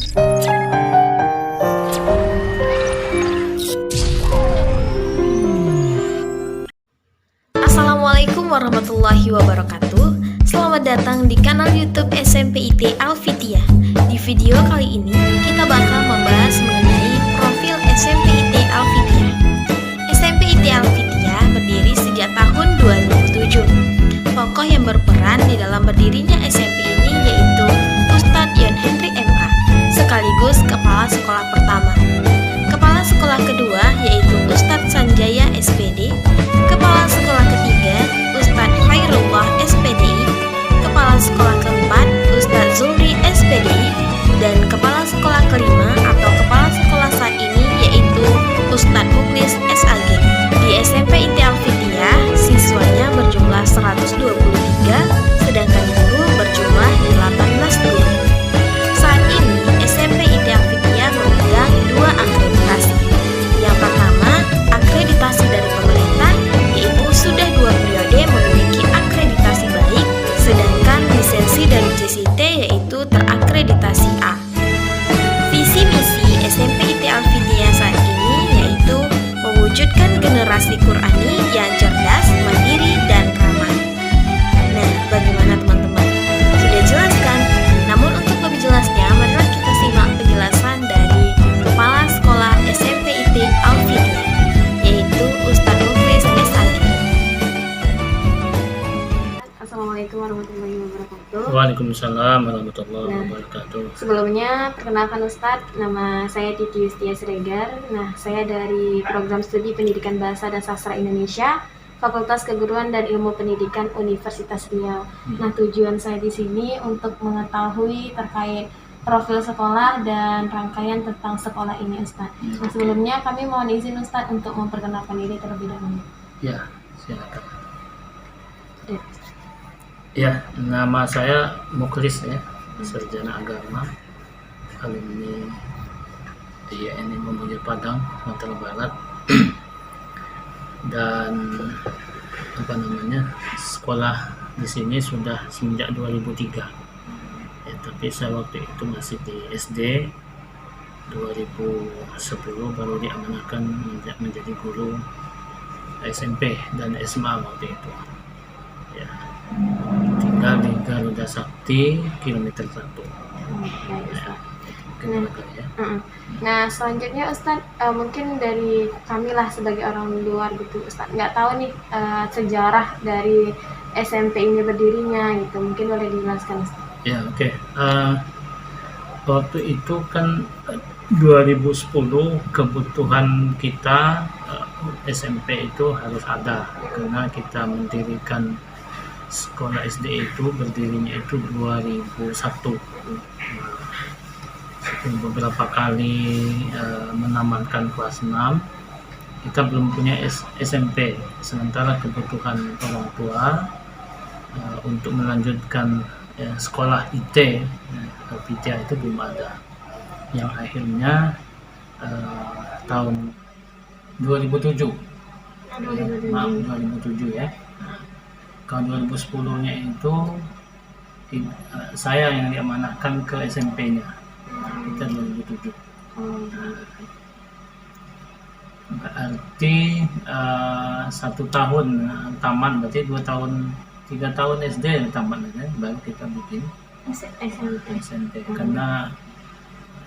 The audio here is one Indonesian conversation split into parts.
Assalamualaikum warahmatullahi wabarakatuh. Selamat datang di kanal YouTube SMPIT Alfitia. Di video kali ini kita bakal membahas mengenai profil SMPIT Alfitia. SMPIT Alfitia berdiri sejak tahun 2007. Tokoh yang berperan di dalam berdirinya SMP ini yaitu Ustadz Yon Henry MA, sekaligus kepala sekolah pertama. Kepala sekolah kedua yaitu Ustadz Sanjaya SPD, kepala sekolah ketiga Ustadz Khairullah SPDI, kepala sekolah keempat Ustadz Zulri SPDI, dan kepala sekolah kelima atau kepala sekolah saat ini yaitu Ustadz Muklis SAG. Di SMP IT Alfitia, siswanya berjumlah 123, sedangkan guru berjumlah 18 guru. Saat ini, SMP IT Alfitia memegang 2 akreditasi. Yang pertama, akreditasi dari pemerintah, yaitu sudah 2 periode memiliki akreditasi baik, sedangkan lisensi dari JCT yaitu terakreditasi A. Visi misi SMP IT Alfitia saat ini yaitu mewujudkan generasi Qurani yang cerdas, mandiri, dan ramah. Nah, bagaimana teman-teman? Sudah jelas kan? Namun untuk lebih jelasnya, marilah kita simak penjelasan dari Kepala Sekolah SMP IT Alfitia, yaitu Ustadz Muklis SAG. Assalamualaikum warahmatullahi wabarakatuh. Waalaikumsalam warahmatullahi wabarakatuh. Sebelumnya, perkenalkan Ustadz, nama saya Titi Yustia Siregar. Nah, saya dari Program Studi Pendidikan Bahasa dan Sastra Indonesia, Fakultas Keguruan dan Ilmu Pendidikan Universitas Riau. Nah, tujuan saya di sini untuk mengetahui terkait profil sekolah dan rangkaian tentang sekolah ini, Ustadz. Nah, sebelumnya kami mohon izin Ustadz untuk memperkenalkan diri terlebih dahulu. Ya, silakan. Ya, nama saya Muklis ya, sarjana agama, alumni IAIN Muhammadiyah Padang, Sumatera Barat. Dan sekolah di sini sudah semenjak 2003. Ya, tapi saya waktu itu masih di SD. 2010 baru diamanahkan menjadi guru SMP dan SMA waktu itu. Ya, tinggal di Garuda Sakti kilometer 1. Ya. Nah, selanjutnya Ustadz, mungkin dari kami lah sebagai orang luar gitu, Ustadz nggak tahu nih sejarah dari SMP ini berdirinya gitu, mungkin boleh dijelaskan Ustadz. Ya, oke. Waktu itu kan 2010 kebutuhan kita SMP itu harus ada karena kita mendirikan sekolah SD itu berdirinya itu 2001. Beberapa kali menamatkan kelas 6, kita belum punya SMP, sementara kebutuhan orang tua untuk melanjutkan sekolah IT Alfitia itu belum ada, yang akhirnya tahun 2007 ya. Tahun 2010-nya itu saya yang diamanahkan ke SMP-nya. Kita 2007. Berarti 1 tahun tamat, berarti 3 tahun SD tamat aja, baru kita bikin SMP. Karena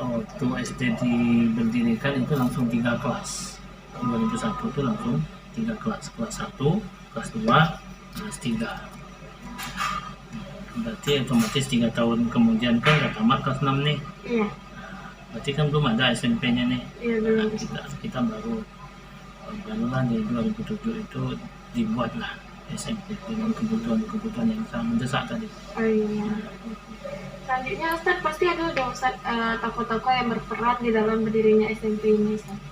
waktu SD diberdirikan itu langsung 3 kelas. 2001 itu langsung 3 kelas. Kelas 1, kelas 2, kelas 3. Berarti otomatis 3 tahun kemudian kan udah tamat kelas 6 nih. Iya. Berarti kan belum ada SMP-nya nih. Iya, belum. Kita barulah di 2007 itu dibuatlah SMP dengan kebutuhan yang sangat mendesak tadi. Oh iya. Selanjutnya Ustadz, pasti ada dong Ustadz tokoh-tokoh yang berperan di dalam berdirinya SMP ini Ustadz.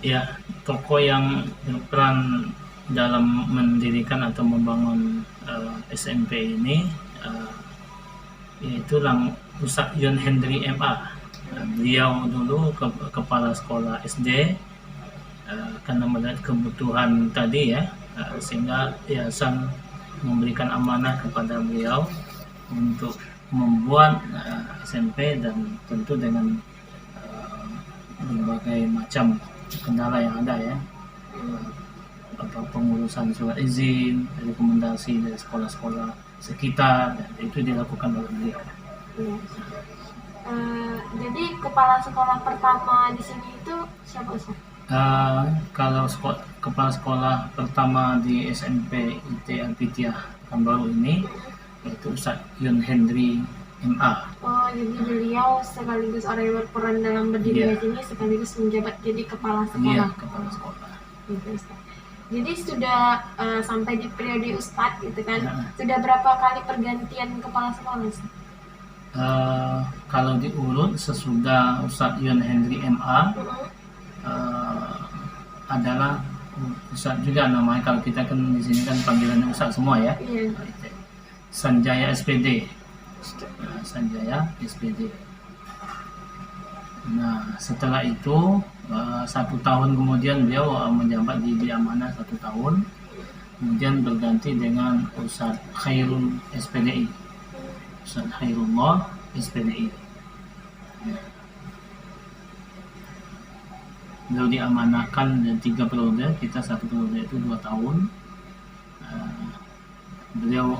Ya, tokoh yang berperan dalam mendirikan atau membangun SMP ini yaitu Ustadz Yon Henry MA. Beliau dulu kepala sekolah SD, karena melihat kebutuhan tadi ya, sehingga yayasan memberikan amanah kepada beliau untuk membuat SMP dan tentu dengan berbagai macam kendala yang ada ya, pengurusan surat izin, rekomendasi dari sekolah-sekolah sekitar, dan itu dilakukan oleh beliau. Iya. Jadi kepala sekolah pertama di sini itu siapa Ustaz? Kalau kepala sekolah pertama di SMP IT Alfitiah Pekanbaru ini yaitu Ustadz Yun Hendri MA. Oh, jadi beliau sekaligus orang yang berperan dalam berdirinya sini sekaligus menjabat jadi kepala sekolah. Iya, kepala sekolah. Gitu, Ustaz. Jadi sudah sampai di periode Ustadz gitu kan. Ya. Sudah berapa kali pergantian kepala sekolah Ustaz? Kalau diurut sesudah Ustadz Yun Hendri MA adalah Ustadz juga namanya, kalau kita kan di sini kan panggilannya Ustadz semua ya. Iya. Sanjaya SPD. Sanjaya SPD. Nah, setelah itu 1 tahun kemudian beliau menjabat di amanah 1 tahun, kemudian berganti dengan Ustadz Khairul SPDI, Ustadz Khairullah SPDI. Beliau diamanahkan 3 periode, kita 1 periode itu 2 tahun. Beliau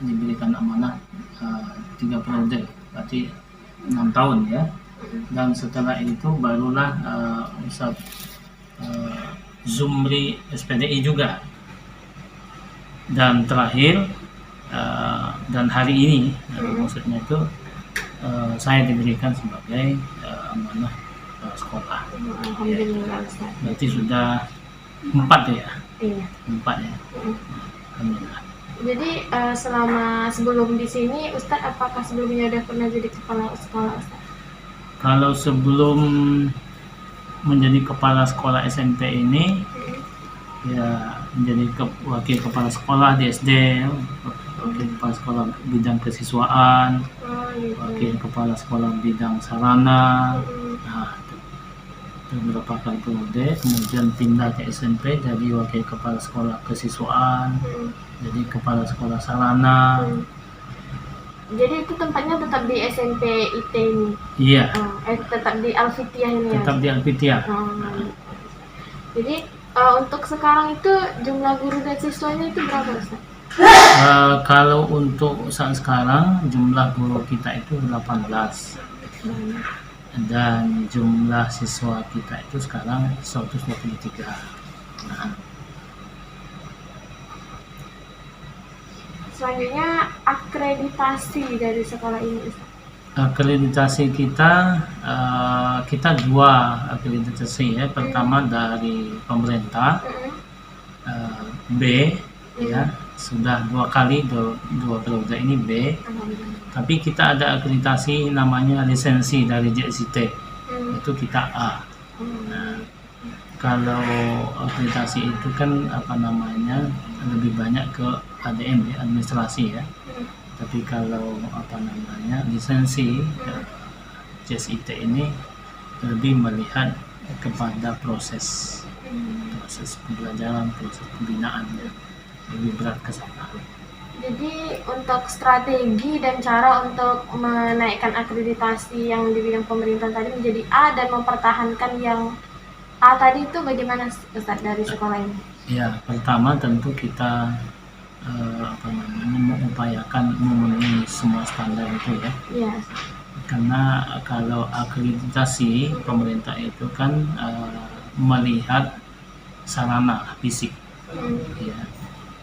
diberikan amanah 3 periode, berarti 6 tahun ya. Dan setelah itu barulah Ustadz Zumri SPDI juga. Dan terakhir dan hari ini maksudnya itu saya diberikan sebagai amanah sekolah. Alhamdulillah Ustaz. Berarti sudah 4 ya? Iya. 4 ya. Alhamdulillah. Jadi sebelum di sini Ustaz, apakah sebelumnya udah pernah jadi kepala sekolah Ustaz? Kalau sebelum menjadi kepala sekolah SMP ini ya menjadi wakil kepala sekolah di SD, wakil kepala sekolah bidang kesiswaan, wakil kepala sekolah bidang sarana. Nah, itu beberapa kali periode, kemudian pindah ke SMP jadi wakil kepala sekolah kesiswaan, jadi kepala sekolah sarana. Jadi itu tempatnya tetap di SMP IT ini? Iya. Tetap di Alfitiah ini Tetap di Alfitiah. Jadi untuk sekarang itu jumlah guru dan siswanya itu berapa Ustaz? Kalau untuk saat sekarang jumlah guru kita itu 18 dan jumlah siswa kita itu sekarang 123. Nah. Selanjutnya akreditasi dari sekolah ini Ustaz. Akreditasi kita dua akreditasi ya. Pertama dari pemerintah, B ya, sudah 2 kali, dua periode ini B. Tapi kita ada akreditasi namanya lisensi dari JSIT, itu kita A. Nah, kalau akreditasi itu kan lebih banyak ke ADM ya, administrasi ya. Tapi kalau lisensi JSIT ini lebih melihat kepada proses pembelajaran, proses pembinaan ya. Lebih berat ke sana. Jadi untuk strategi dan cara untuk menaikkan akreditasi yang di bidang pemerintahan tadi menjadi A dan mempertahankan yang A tadi itu bagaimana Ustaz dari sekolah ini? Ya, pertama tentu kita mengupayakan memenuhi semua standar itu ya. Iya. Karena kalau akreditasi pemerintah itu kan melihat sarana fisik. Ya.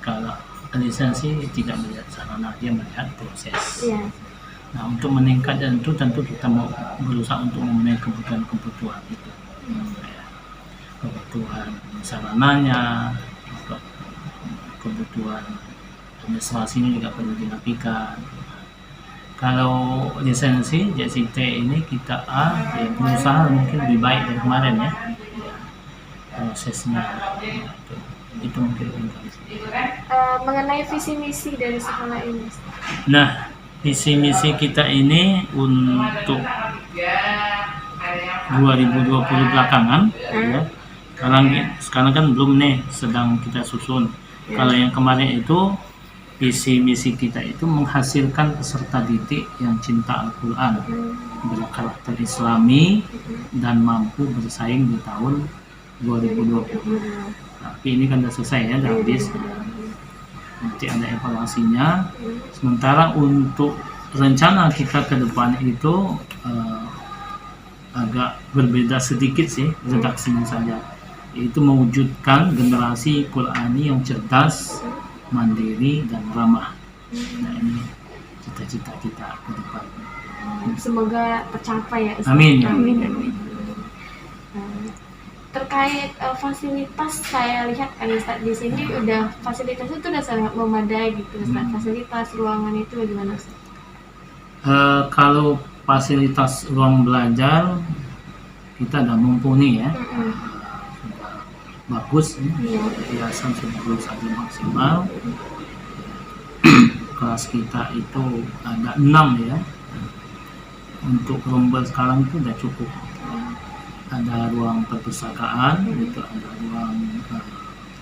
Kalau lisensi tidak melihat sarana, dia melihat proses. Iya. Nah, untuk meningkatkan itu tentu kita mau berusaha untuk memenuhi kebutuhan itu. Kebutuhan sarananya, kebutuhan administrasinya juga perlu dirapikan. Kalau lisensi JSIT ini kita A, ya berusaha mungkin lebih baik dari kemarin ya, prosesnya itu mungkin. Mengenai visi misi dari sekolah ini. Nah, visi misi kita ini untuk 2020 belakangan ya. Sekarang kan belum nih, sedang kita susun. Kalau yang kemarin itu visi misi kita itu menghasilkan peserta didik yang cinta Al-Quran, berkarakter Islami, dan mampu bersaing di tahun 2020. Tapi ini kan sudah selesai ya, sudah habis. Nanti ada evaluasinya. Sementara untuk rencana kita ke depan itu agak berbeda sedikit sih, redaksinya saja. Yaitu mewujudkan generasi Qurani yang cerdas, mandiri, dan ramah. Nah, ini cita-cita kita ke depan. Semoga tercapai ya Ustaz. Amin. Terkait fasilitas, saya lihat kan Ustaz di sini udah fasilitasnya itu udah sangat memadai gitu Ustaz. Fasilitas ruangan itu bagaimana Ustaz? Kalau fasilitas ruang belajar kita sudah mumpuni ya. Bagus ya. Hiasan sudah saja maksimal. Kelas kita itu ada 6 ya. Untuk lomba sekarang itu sudah cukup. Ada ruang perpustakaan, itu ada ruang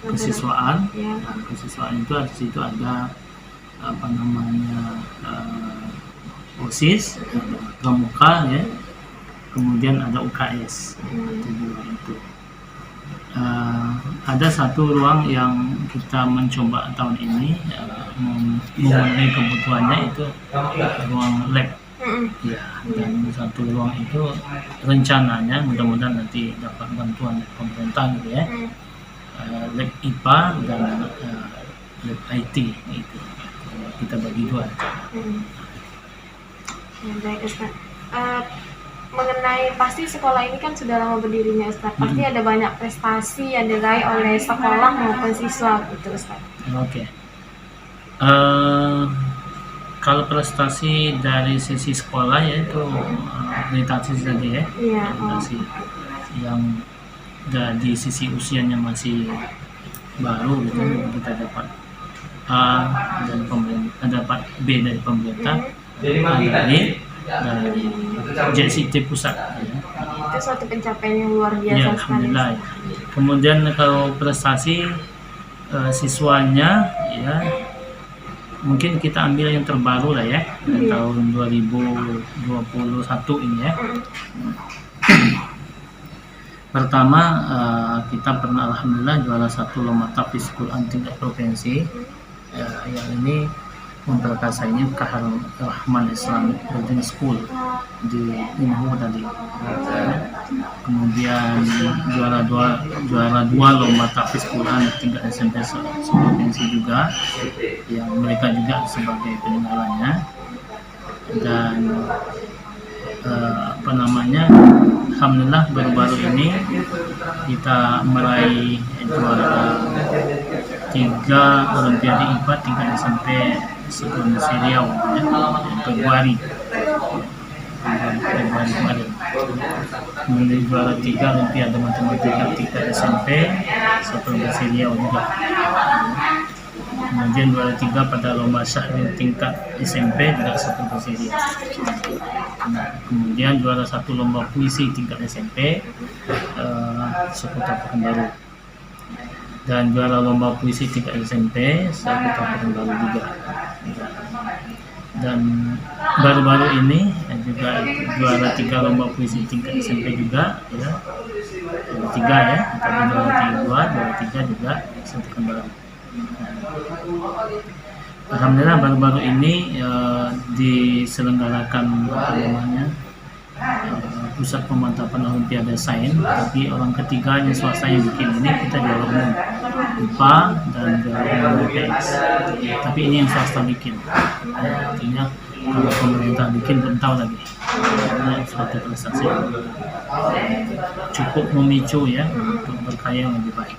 kesiswaan. Kesiswaan itu di situ ada OSIS, ada pramuka ya. Kemudian ada UKS. Itu. Ada satu ruang yang kita mencoba tahun ini memenuhi kebutuhannya, itu ruang lab. Ya, dan satu ruang itu rencananya mudah-mudahan nanti dapat bantuan dari pemerintah gitu ya. Lab IPA dan lab IT itu kita bagi dua. Baik Ustaz. Mengenai pasti sekolah ini kan sudah lama berdirinya Ustaz. Pasti ada banyak prestasi yang diraih oleh sekolah maupun siswa gitu Ustaz. Oke. Kalau prestasi dari sisi sekolah yaitu akreditasi tadi ya. Akreditasi yang di sisi usianya masih baru gitu, kita dapat A dari pemerintah, dapat B dari pemerintah, dari JCT pusat ya. Itu suatu pencapaian yang luar biasa ya, sekali. Alhamdulillah. Kemudian kalau prestasi siswanya ya, mungkin kita ambil yang terbaru lah ya, tahun 2021 ini ya. Pertama kita pernah alhamdulillah juara 1 lomba tahfiz Quran tingkat provinsi. Yang ini memperkasainya Kahar Rahman Islamic Boarding School di Inhu tadi. Kemudian juara dua lomba tahfiz Quran tingkat SMP provinsi juga, yang mereka juga sebagai peninggalannya. Dan alhamdulillah baru-baru ini kita meraih juara 3 Olimpiade IPA tingkat SMP seprovinsi Riau ya, Februari kemarin. Kemudian juara 3 Olimpiade Matematika tingkat SMP seprovinsi Riau juga. Kemudian juara 3 pada lomba syahrir tingkat SMP juga seprovinsi Riau. Kemudian juara 1 lomba puisi tingkat SMP Sekota Pekanbaru. Dan juara lomba puisi tingkat SMP Sekota Pekanbaru juga. Dan baru-baru ini juga juara 3 lomba puisi tingkat SMP juga ya. Juara 3 ya, tapi juara 3 juga Sekota Pekanbaru. Alhamdulillah baru-baru ini diselenggarakan pusat pemantapan Olimpiade Sains, tapi orang ketiga yang swasta yang bikin ini, kita juara umum IPA dan juara umum IPS. Tapi ini yang swasta bikin. Artinya kalau pemerintah bikin belum tahu lagi. Ini suatu prestasi cukup memicu ya untuk berkarya yang lebih baik.